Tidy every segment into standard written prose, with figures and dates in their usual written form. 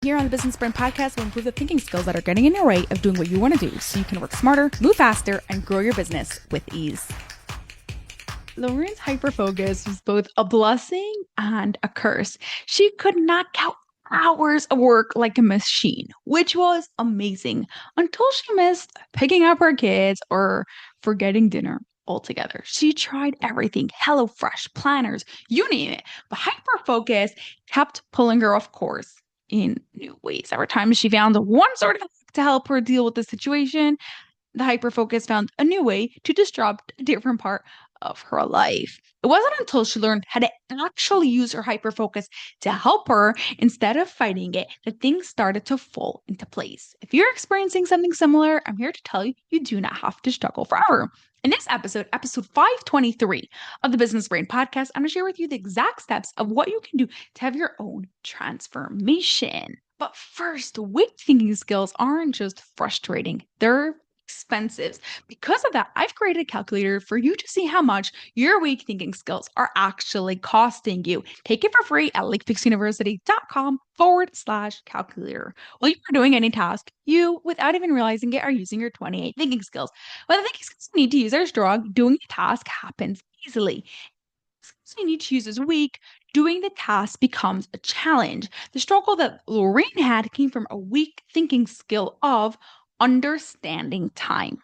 Here on the Business Brain Podcast, we'll improve the thinking skills that are getting in your way of doing what you want to do so you can work smarter, move faster, and grow your business with ease. Lauren's hyperfocus was both a blessing and a curse. She could knock out hours of work like a machine, which was amazing until she missed picking up her kids or forgetting dinner altogether. She tried everything, HelloFresh, planners, you name it, but hyperfocus kept pulling her off course in new ways. Every time she found one sort of hack to help her deal with the situation, the hyperfocus found a new way to disrupt a different part of her life. It wasn't until she learned how to actually use her hyperfocus to help her instead of fighting it that things started to fall into place. If you're experiencing something similar, I'm here to tell you you do not have to struggle forever. In this episode 523 of the Business Brain Podcast, I'm going to share with you the exact steps of what you can do to have your own transformation. But first, weak thinking skills aren't just frustrating, they're expensive. Because of that, I've created a calculator for you to see how much your weak thinking skills are actually costing you. Take it for free at lakefixuniversity.com/calculator. While you are doing any task, you, without even realizing it, are using your 28 thinking skills. When the thinking skills you need to use are strong, doing a task happens easily. Skills you need to use is weak, doing the task becomes a challenge. The struggle that Lorraine had came from a weak thinking skill of understanding time.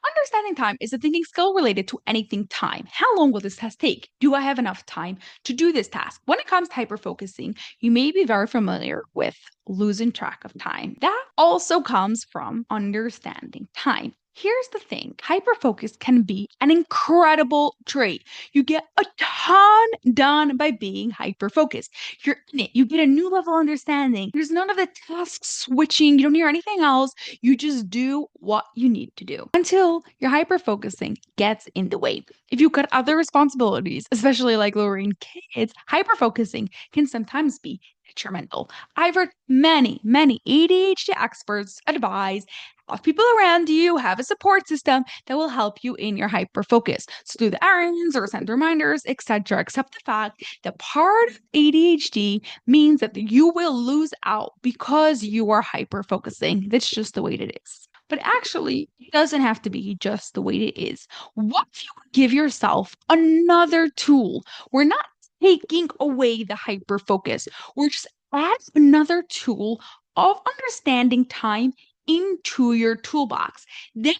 Understanding time is a thinking skill related to anything time. How long will this task take? Do I have enough time to do this task? When it comes to hyperfocusing, you may be very familiar with losing track of time. That also comes from understanding time. Here's the thing, hyperfocus can be an incredible trait. You get a ton done by being hyperfocused. You're in it. You get a new level of understanding. There's none of the task switching. You don't hear anything else. You just do what you need to do until your hyperfocusing gets in the way. If you cut other responsibilities, especially like lowering kids, hyperfocusing can sometimes be detrimental. I've heard many ADHD experts advise have people around you, have a support system that will help you in your hyperfocus. So do the errands or send reminders, etc. Except the fact that part of ADHD means that you will lose out because you are hyperfocusing. That's just the way it is. But actually, it doesn't have to be just the way it is. What if you give yourself another tool? We're not taking away the hyperfocus. We're just adding another tool of understanding time into your toolbox. Then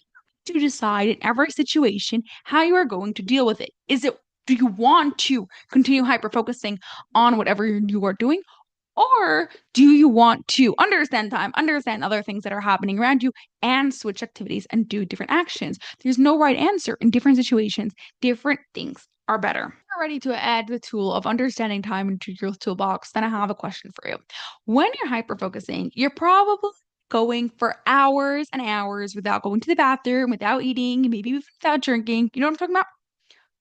you decide in every situation how you are going to deal with it. Do you want to continue hyper-focusing on whatever you are doing? Or do you want to understand time, understand other things that are happening around you, and switch activities and do different actions? There's no right answer in different situations. Different things are better. If you're ready to add the tool of understanding time into your toolbox, then I have a question for you. When you're hyper-focusing, you're probably going for hours and hours without going to the bathroom, without eating, maybe even without drinking. You know what I'm talking about?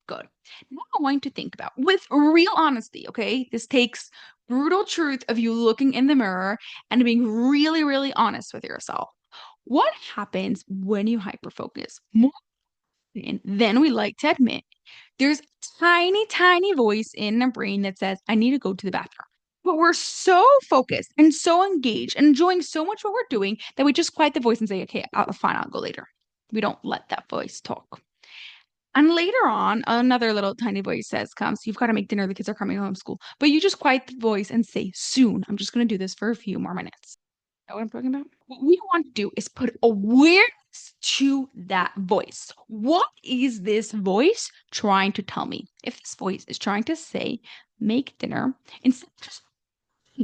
Good. Now I want you to think about with real honesty, okay? This takes brutal truth of you looking in the mirror and being really honest with yourself. What happens when you hyperfocus? More than we like to admit, there's a tiny voice in our brain that says, I need to go to the bathroom. But we're so focused and so engaged and enjoying so much what we're doing that we just quiet the voice and say, okay, fine, I'll go later. We don't let that voice talk. And later on, another little tiny voice comes, you've got to make dinner, the kids are coming home from school. But you just quiet the voice and say, soon, I'm just going to do this for a few more minutes. Know what I'm talking about? What we want to do is put awareness to that voice. What is this voice trying to tell me? If this voice is trying to say, make dinner, instead of just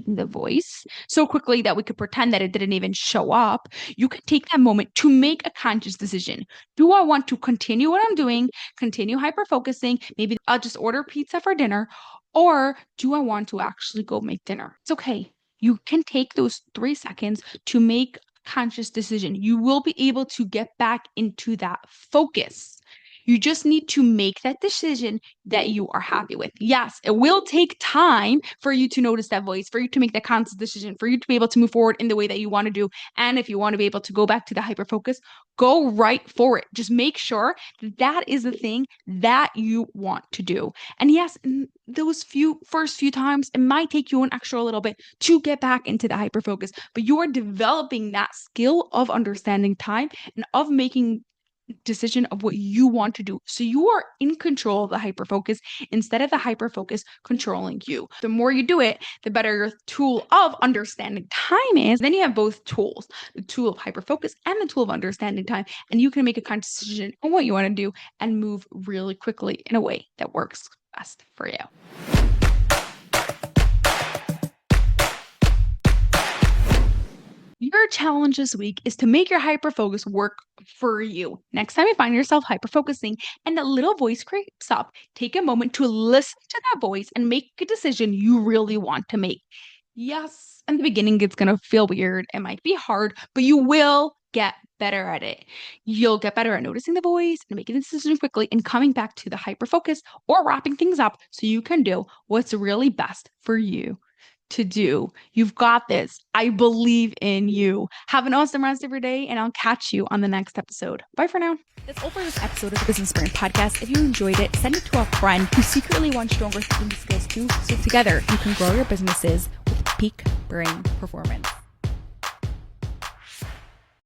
the voice so quickly that we could pretend that it didn't even show up, you can take that moment to make a conscious decision. Do I want to continue what I'm doing, continue hyper-focusing? Maybe I'll just order pizza for dinner, or do I want to actually go make dinner? It's okay. You can take those 3 seconds to make a conscious decision. You will be able to get back into that focus. You just need to make that decision that you are happy with. Yes, it will take time for you to notice that voice, for you to make that conscious decision, for you to be able to move forward in the way that you want to do. And if you want to be able to go back to the hyperfocus, go right for it. Just make sure that that is the thing that you want to do. And yes, in those first few times, it might take you an extra little bit to get back into the hyperfocus, but you are developing that skill of understanding time and of making decision of what you want to do. So you are in control of the hyperfocus instead of the hyperfocus controlling you. The more you do it, the better your tool of understanding time is. Then you have both tools, the tool of hyperfocus and the tool of understanding time. And you can make a conscious decision on what you want to do and move really quickly in a way that works best for you. Your challenge this week is to make your hyperfocus work for you. Next time you find yourself hyperfocusing and a little voice creeps up, take a moment to listen to that voice and make a decision you really want to make. Yes, in the beginning, it's going to feel weird. It might be hard, but you will get better at it. You'll get better at noticing the voice and making the decision quickly and coming back to the hyperfocus or wrapping things up so you can do what's really best for you to do. You've got this. I believe in you. Have an awesome rest of your day, and I'll catch you on the next episode. Bye for now. That's all for this episode of the Business Brain Podcast. If you enjoyed it, send it to a friend who secretly wants stronger thinking skills too, so together you can grow your businesses with peak brain performance.